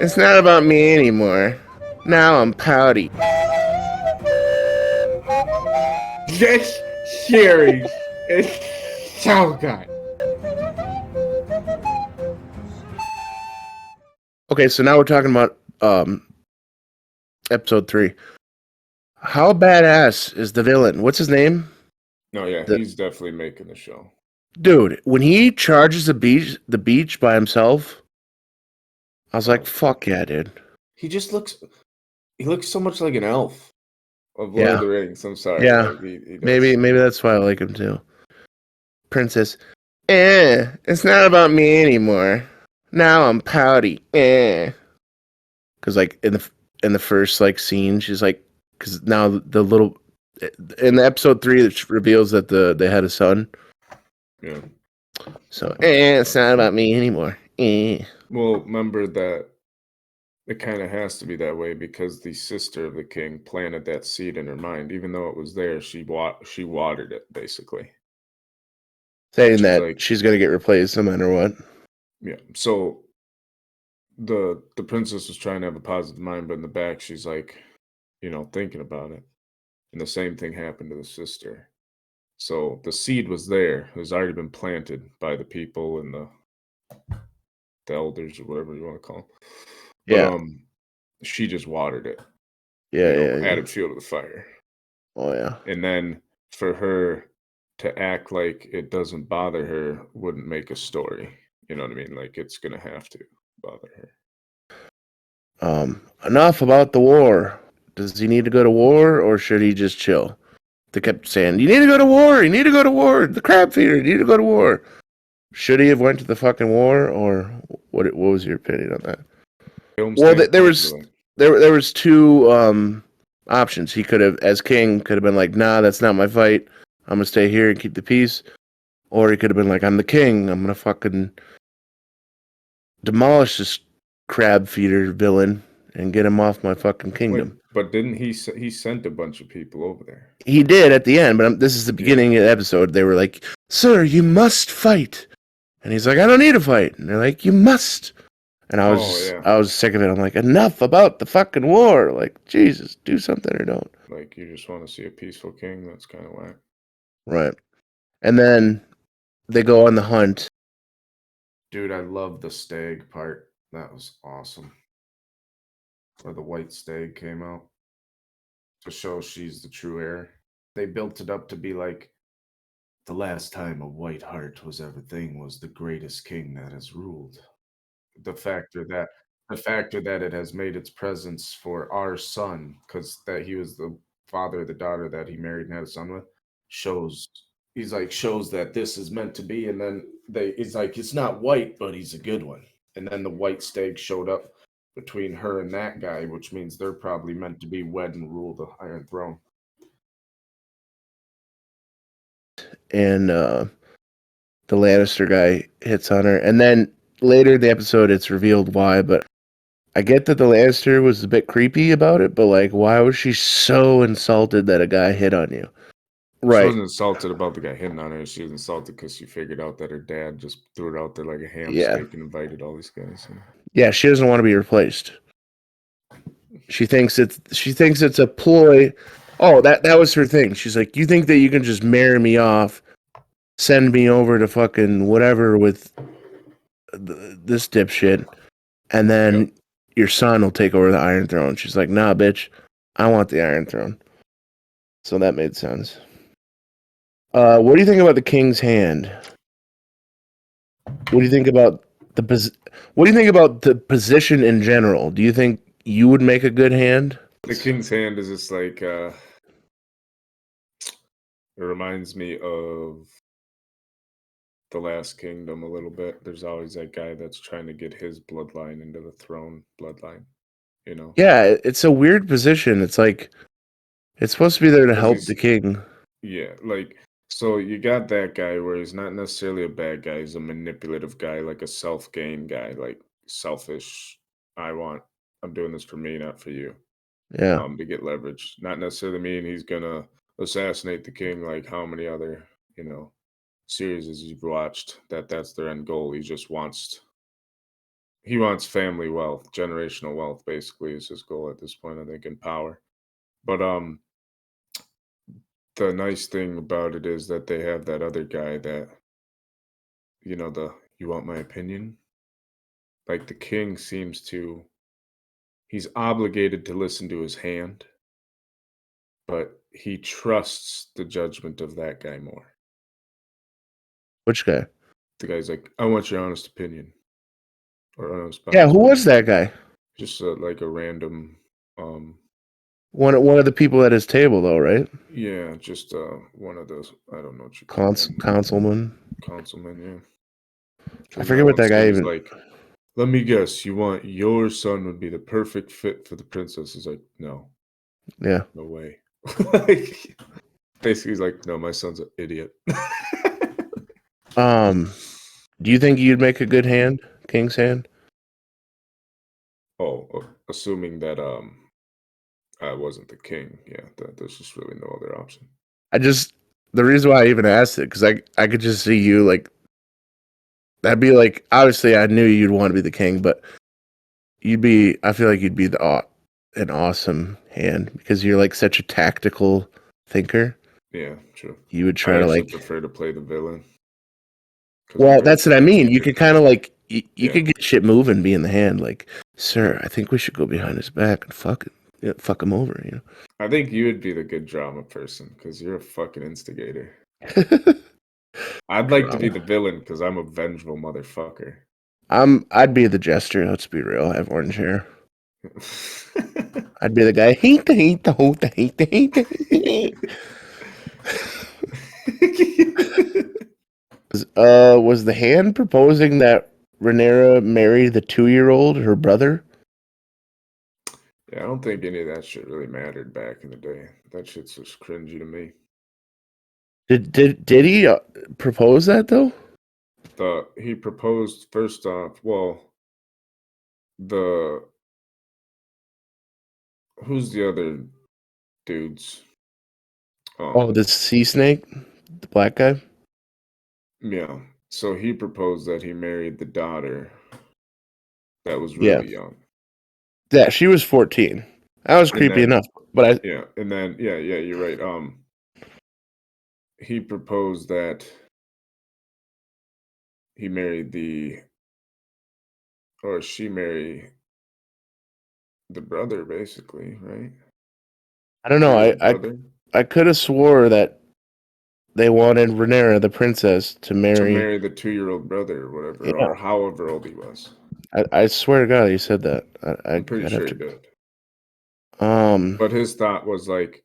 It's not about me anymore. Now I'm pouty. This series is so good. Okay, so now we're talking about episode 3. How badass is the villain? What's his name? No, yeah, The he's definitely making the show. dude, when he charges the beach by himself, I was like, fuck yeah, dude. He just looks so much like an elf of Lord of Yeah. the Rings. I'm sorry, Yeah. like he does. Maybe that's why I like him too. Princess. It's not about me anymore. Now I'm pouty. Because like in the first like scene, she's like, because now the little in the episode 3 it reveals that they had a son. Yeah. So it's not about me anymore. Well, remember that it kind of has to be that way because the sister of the king planted that seed in her mind. Even though it was there, she watered it basically. Saying She's that like, she's gonna get replaced no matter what. yeah. So the princess was trying to have a positive mind, but in the back, she's like, thinking about it. And the same thing happened to the sister. So the seed was there. It was already been planted by the people and the elders or whatever you want to call them. But Yeah. she just watered it, Yeah. added fuel to the fire. Oh yeah. And then for her to act like it doesn't bother her wouldn't make a story. You know what I mean? Like it's gonna have to bother her. Enough about the war. Does he need to go to war or should he just chill? They kept saying, "You need to go to war. You need to go to war. The crab feeder. You need to go to war." Should he have went to the fucking war, or what? What was your opinion on that? Film Well, standpoint, you're like, there was two options. He could have, as king, could have been like, "Nah, that's not my fight. I'm gonna stay here and keep the peace," or he could have been like, "I'm the king. I'm gonna fucking demolish this crab feeder villain and get him off my fucking wait, kingdom." but didn't he sent a bunch of people over there? He did at the end, but this is the Yeah. beginning of the episode. They were like, "Sir, you must fight," and he's like, "I don't need to fight," and they're like, "You must." And Oh yeah. I was sick of it. I'm like, enough about the fucking war. Like, Jesus, do something or don't. Like you just want to see a peaceful king? That's kind of whack. Right. And then they go on the hunt. Dude, I love the stag part. That was awesome. Where the white stag came out to show she's the true heir. They built it up to be like the last time a white hart was ever thing was the greatest king that has ruled. The factor that it has made its presence for our son, because that he was the father of the daughter that he married and had a son with, shows shows that this is meant to be. And then he's like, it's not white, but he's a good one. And then the white stag showed up between her and that guy, which means they're probably meant to be wed and rule the Iron Throne. And the Lannister guy hits on her. And then later in the episode, it's revealed why. But I get that the Lannister was a bit creepy about it. But, like, why was she so insulted that a guy hit on you? She Right. wasn't insulted about the guy hitting on her. She was insulted because she figured out that her dad just threw it out there like a ham Yeah. steak and invited all these guys. Yeah, she doesn't want to be replaced. She thinks it's a ploy. Oh, that was her thing. She's like, "You think that you can just marry me off, send me over to fucking whatever with this dipshit, and Yep. then your son will take over the Iron Throne." She's like, "Nah, bitch. I want the Iron Throne." So that made sense. What do you think about the King's Hand? What do you think about what do you think about the position in general? Do you think you would make a good hand? The King's Hand is just like it reminds me of the Last Kingdom a little bit. There's always that guy that's trying to get his bloodline into the throne bloodline, you know, Yeah, it's a weird position. It's like it's supposed to be there to because help he's the king. yeah, like so you got that guy where he's not necessarily a bad guy. He's a manipulative guy, like a self-gain guy, like selfish. I want. I'm doing this for me, not for you. Yeah. To get leverage. Not necessarily mean he's gonna assassinate the king like how many other, series as you've watched that's their end goal. He just wants he wants family wealth, generational wealth, basically is his goal at this point, I think, in power. But the nice thing about it is that they have that other guy that, you want my opinion? Like the king seems to, he's obligated to listen to his hand, but he trusts the judgment of that guy more. Which guy? The guy's like, I want your honest opinion. Or honest Yeah, who opinion. was that guy? Just like a random, One of the people at his table, though, right? yeah, just one of those, I don't know what you call them. Councilman. Councilman, yeah. I Because forget what that he guy was even. like, let me guess, you want your son would be the perfect fit for the princess. He's like, no, Yeah. no way. Like, basically, he's like, no, my son's an idiot. Do you think you'd make a good hand, king's hand? Oh, assuming that I wasn't the king, yeah, there's just really no other option. The reason why I even asked it, because I could just see you like, that'd be like, obviously I knew you'd want to be the king, but I feel like you'd be an awesome hand because you're like such a tactical thinker. Yeah, true. You would I try to actually like, prefer to play the villain because I'm well, very that's what I mean. You could strategic. kind of like, you Yeah, could get shit moving, be in the hand. Like, sir, yeah. I think we should go behind his back and fuck him over, I think you would be the good drama person because you're a fucking instigator. I'd like to be Drama. the villain because I'm a vengeful motherfucker. I'd be the jester. Let's be real. I have orange hair. I'd be the guy. Hate the hate the hote the hate the hate the hate. Was the hand proposing that Rhaenyra marry the 2-year-old, her brother? Yeah, I don't think any of that shit really mattered back in the day. That shit's just cringy to me. Did he propose that though? He proposed first off. Well, the who's the other dudes? Oh, the sea snake, the black guy. Yeah. So he proposed that he married the daughter that was Yeah, really young, that she was 14. That was and creepy then enough. But yeah, you're right. He proposed that he married or she marry the brother, basically, right? I don't know. 2-year-old brother I could have swore that they wanted Rhaenyra, the princess, to to marry. marry the 2-year-old brother or whatever, Yeah, or however old he was. I swear to God, you said that. I'm pretty I'd have sure he to. did. Um. But his thought was like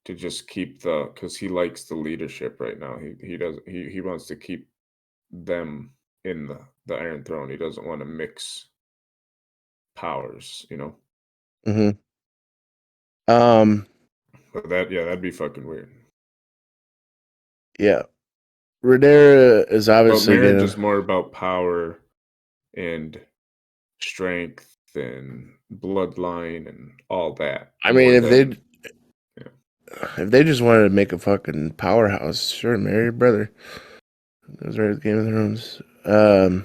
to just keep because he likes the leadership right now. He does he wants to keep them in the Iron Throne. He doesn't want to mix powers. Mhm. Um. But that'd be fucking weird. Yeah. Rhaenyra is But obviously marriage gonna. is more about power and strength and bloodline and all that I mean, more than yeah. if they just wanted to make a fucking powerhouse, sure, marry your brother. Those are Game of Thrones. Rhaenyra's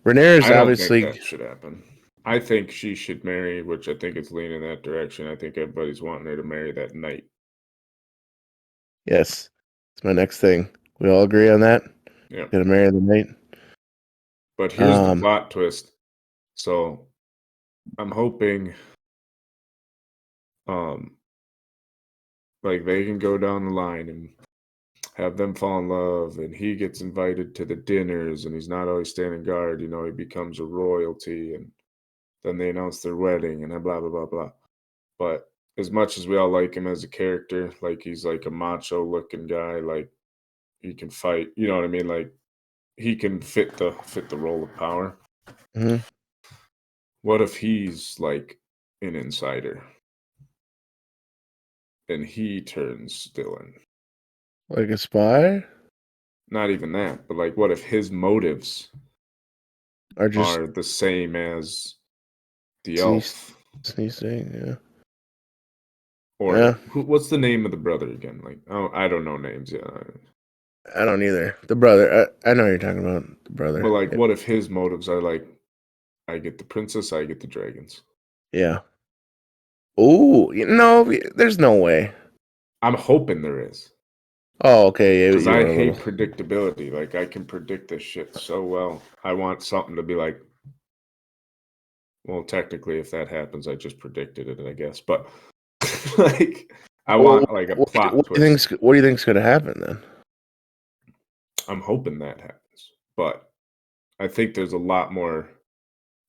I don't think obviously that should happen. I think she should marry, which I think it's leaning that direction. I think everybody's wanting her to marry that knight. yes. It's my next thing. We all agree on that. Yeah. Gonna marry the knight. But here's the Um. plot twist. So I'm hoping um like they can go down the line and have them fall in love and he gets invited to the dinners and he's not always standing guard, he becomes a royalty and then they announce their wedding and then blah blah blah blah. But as much as we all like him as a character, like he's like a macho looking guy, like he can fight, you know what I mean? Like he can fit the role of power. Mhm. What if he's like an insider and he turns villain? Like a spy, Not even that, but like what if his motives or just are the same as the sneeze, elf? sneezing? Yeah. Or Yeah. what's the name of the brother again? Like, oh, I don't know names. Yeah, I don't either. The brother. I know what you're talking about. The but brother. like, Yeah. what if his motives are like I get the princess, I get the dragons. Yeah. Ooh, no, there's no way. I'm hoping there is. Oh, okay. Because You I are a little. hate predictability. Like, I can predict this shit so well. I want something to be like, well, technically, if that happens, I just predicted it, I guess. But, like, I Well, want, like, a plot twist. What do you think's gonna happen then? I'm hoping that happens. But I think there's a lot more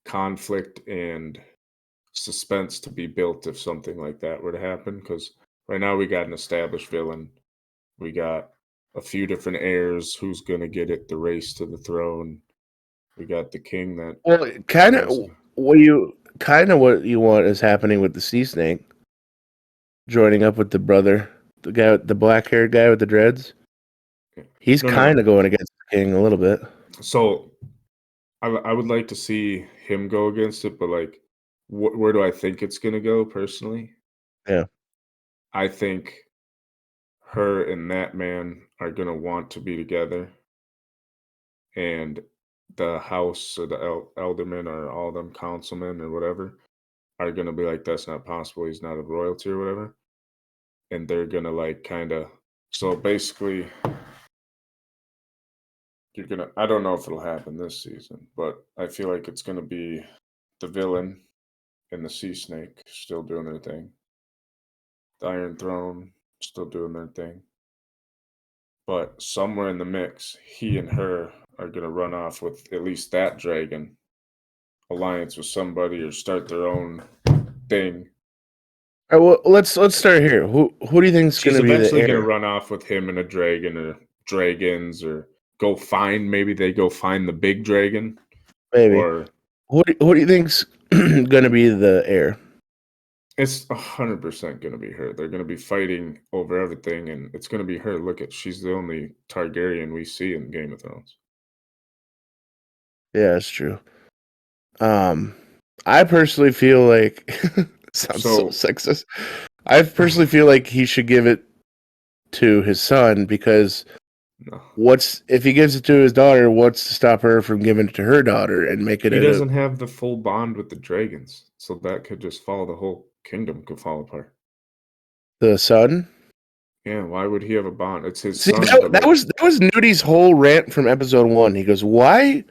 conflict and suspense to be built if something like that were to happen. Because right now we got an established villain. We got a few different heirs. Who's going to get it? The race to the throne. We got the king that. Well, what you want is happening with the sea snake joining up with the brother, the black haired guy with the dreads. He's No. kind of going against the king a little bit. So I would like to see him go against it, but like, where do I think it's going to go personally? Yeah. I think her and that man are going to want to be together, and the house or the eldermen or all them councilmen or whatever are going to be like, that's not possible, he's not a royalty or whatever, and they're going to like kind of, so basically you're going to, I don't know if it'll happen this season, but I feel like it's going to be the villain and the sea snake still doing their thing, the Iron Throne still doing their thing, but somewhere in the mix he and her are going to run off with at least that dragon alliance with somebody or start their own thing. All right, well, let's start here. Who do you think is going She's to be the eventually going to heir? run off with him and a dragon or dragons, or maybe they go find the big dragon, Maybe. or Who do you think's going to be the heir? it's 100% going to be her. They're going to be fighting over everything, and it's going to be her. Look at, she's the only Targaryen we see in Game of Thrones. Yeah, that's true. I personally feel like sounds so So sexist. I personally feel like he should give it to his son because no, if he gives it to his daughter, what's to stop her from giving it to her daughter and make it he a doesn't have the full bond with the dragons, so that could just fall. The whole kingdom could fall apart. the son? Yeah, why would he have a bond? It's his See, son, but like, that was Nudi's whole rant from episode 1. He goes, "Why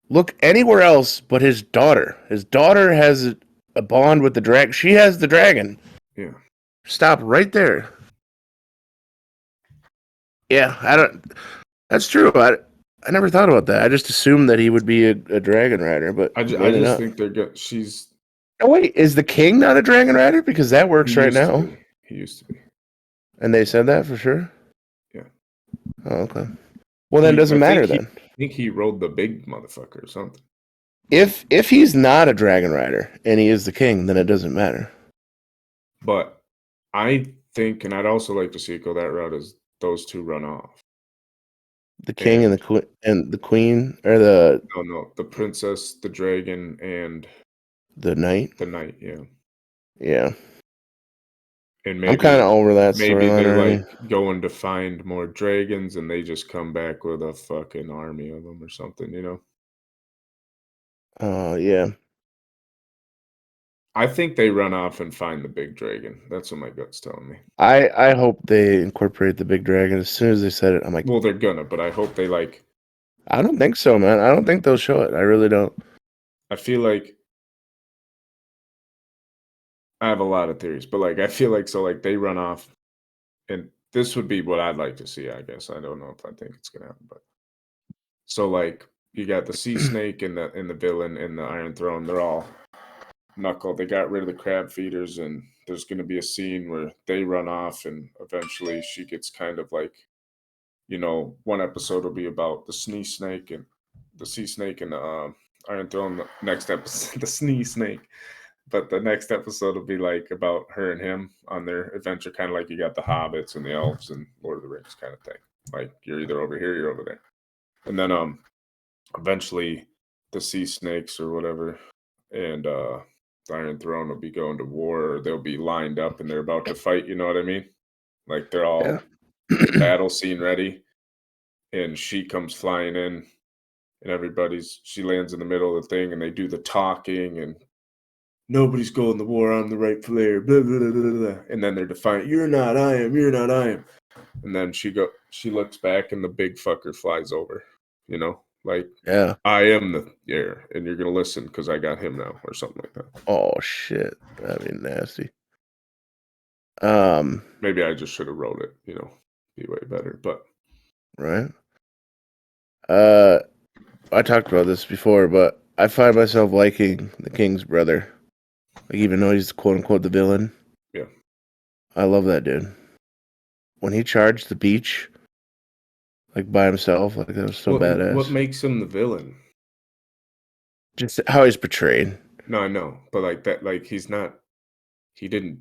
look anywhere else but his daughter? His daughter has a bond with the dragon. She has the dragon. yeah. Stop right there." Yeah, I don't. That's true. I never thought about that. I just assumed that he would be a dragon rider, but I maybe just not. think they're good. She's Oh wait, is the king not a dragon rider? Because that he works right used to now. be. He used to be. And they said that for sure. Yeah. Oh, okay. Well, then it doesn't matter then. I think he rode the big motherfucker or something. If he's not a dragon rider and he is the king, then it doesn't matter. But I think, and I'd also like to see it go that route, is those two run off. The king and the queen or the No, the princess, the dragon, and knight. the knight. Yeah. Yeah, And I'm kind of over that maybe storyline they're already. like going to find more dragons, and they just come back with a fucking army of them or something. You know. Yeah. I think they run off and find the big dragon. That's what my gut's telling me. I hope they incorporate the big dragon. As soon as they said it, I'm like, Well, they're gonna, but I hope they like. I don't think so, man. I don't think they'll show it. I really don't. I feel like I have a lot of theories, but like I feel like so like they run off, and this would be what I'd like to see. I guess I don't know if I think it's gonna happen, but so like you got the sea snake and the villain and the Iron Throne. They're all knuckle. They got rid of the crab feeders, and there's gonna be a scene where they run off, and eventually she gets kind of like, one episode will be about the snake and the sea snake and the Iron Throne. The next episode, the snake. But the next episode will be like about her and him on their adventure, kind of like you got the hobbits and the elves and Lord of the Rings kind of thing. Like you're either over here, you're over there. And then eventually the sea snakes or whatever and the Iron Throne will be going to war, or they'll be lined up and they're about to fight, you know what I mean? Like they're all Yeah. the battle scene ready, and she comes flying in and she lands in the middle of the thing, and they do the talking, and nobody's going to war. I'm the right player. Blah, blah, blah, blah, blah. And then they're defiant. You're not. I am. You're not. I am. And then she looks back, and the big fucker flies over. You know, like, Yeah. I am the heir, and you're gonna listen because I got him now, or something like that. Oh shit, that'd be nasty. Maybe I just should have wrote it. You know, be way better. But right. I talked about this before, but I find myself liking the king's brother, like even though he's quote unquote the villain. Yeah, I love that dude. When he charged the beach, like by himself, like that was so badass. What makes him the villain? Just how he's portrayed. No, I know, but like that, like he's not. He didn't.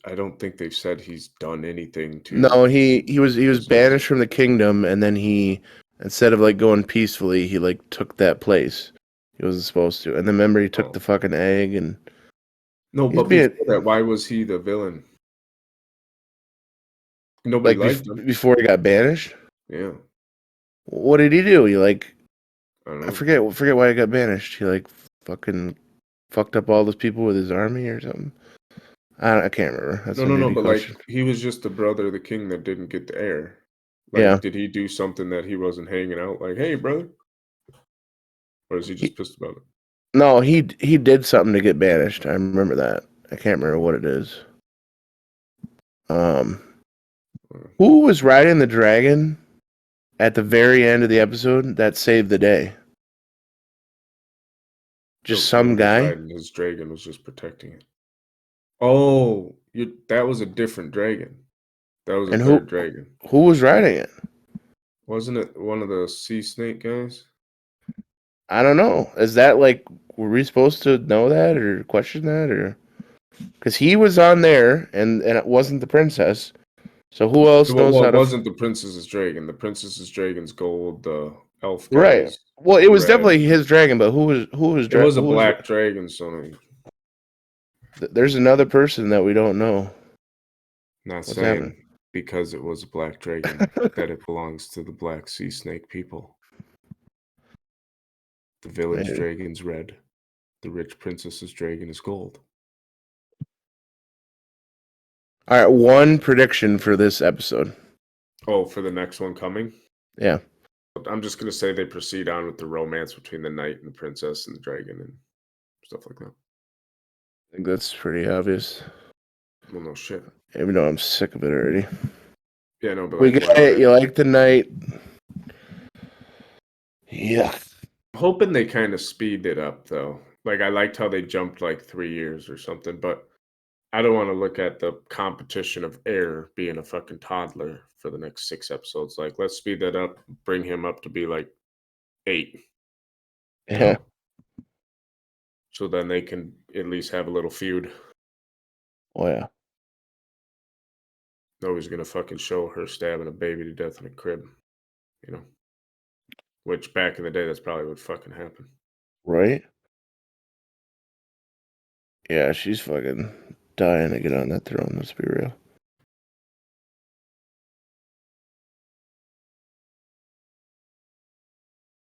I don't think they've said he's done anything to. No, he was banished from the kingdom, and then he, instead of like going peacefully, he like took that place. He wasn't supposed to. And then remember, he took the fucking egg and. No, but before that, why was he the villain? Nobody liked him before he got banished. Yeah. What did he do? He like. I don't know. I forget why he got banished. He like fucking fucked up all those people with his army or something. I can't remember. That's no. But question. Like he was just the brother of the king that didn't get the heir. Like, yeah. Did he do something that he wasn't hanging out? Like, hey, brother. Or is he just pissed about it? No, he did something to get banished. I remember that. I can't remember what it is. Who was riding the dragon at the very end of the episode that saved the day? Just some guy. His dragon was just protecting it. Oh, that was a different dragon. That was a third dragon. Who was riding it? Wasn't it one of the sea snake guys? I don't know. Is that like, were we supposed to know that or question that, or because he was on there and it wasn't the princess? So who else knows how to? It wasn't the princess's dragon. The princess's dragon's gold. The elf guys. Right. Well, it was definitely his dragon, but who was? It was a black dragon. So there's another person that we don't know. Not saying because it was a black dragon that it belongs to the black sea snake people. The village dragon's red. The rich princess's dragon is gold. All right, one prediction for this episode. Oh, for the next one coming? Yeah. I'm just going to say they proceed on with the romance between the knight and the princess and the dragon and stuff like that. I think that's pretty obvious. Well, no shit. Even though I'm sick of it already. Yeah, no, but we get it. You like the knight? Yeah. I'm hoping they kind of speed it up, though. Like, I liked how they jumped like 3 years or something, but I don't want to look at the competition of Air being a fucking toddler for the next 6 episodes. Like, let's speed that up, bring him up to be like 8. Yeah. You know? So then they can at least have a little feud. Oh, yeah. Nobody's going to fucking show her stabbing a baby to death in a crib. You know? Which back in the day, that's probably what fucking happened. Right? Yeah, she's fucking dying to get on that throne, let's be real.